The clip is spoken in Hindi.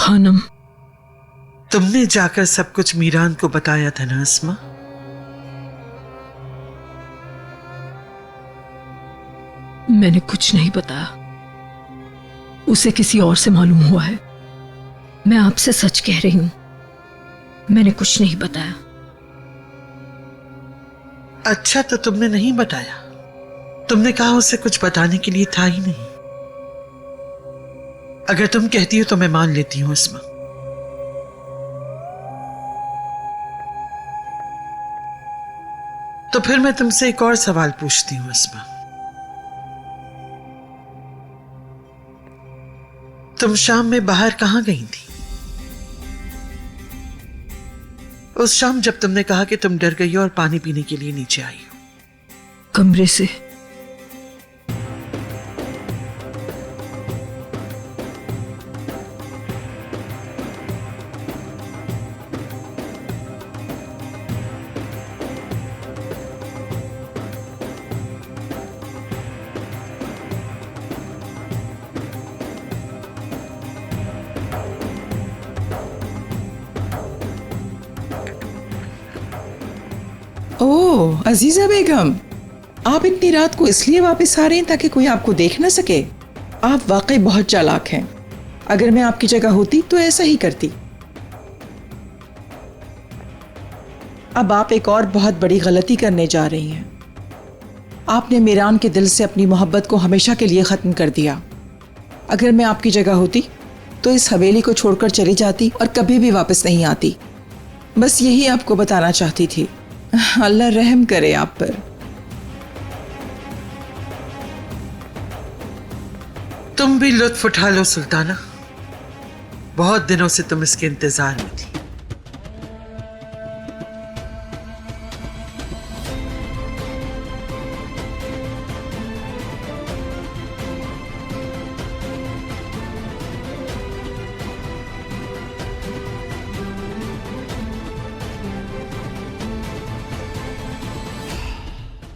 खानम, तुमने जाकर सब कुछ मीरान को बताया था ना अस्मा? मैंने कुछ नहीं बताया। उसे किसी और से मालूम हुआ है। मैं आपसे सच कह रही हूं, मैंने कुछ नहीं बताया। अच्छा, तो तुमने नहीं बताया? तुमने कहा उसे कुछ बताने के लिए था ही नहीं। अगर तुम कहती हो तो मैं मान लेती हूं अस्मा। तो फिर मैं तुमसे एक और सवाल पूछती हूं अस्मा। तुम शाम में बाहर कहां गई थी? उस शाम जब तुमने कहा कि तुम डर गई हो और पानी पीने के लिए नीचे आई हो। कमरे से। ओह अजीजा बेगम, आप इतनी रात को इसलिए वापस आ रही हैं ताकि कोई आपको देख ना सके? आप वाकई बहुत चालाक हैं। अगर मैं आपकी जगह होती तो ऐसा ही करती। अब आप एक और बहुत बड़ी गलती करने जा रही हैं। आपने मीरान के दिल से अपनी मोहब्बत को हमेशा के लिए ख़त्म कर दिया। अगर मैं आपकी जगह होती तो इस हवेली को छोड़कर चली जाती और कभी भी वापस नहीं आती। बस यही आपको बताना चाहती थी। अल्लाह रहम करे आप पर। तुम भी लुत्फ उठा लो सुल्ताना। बहुत दिनों से तुम इसके इंतजार में थी।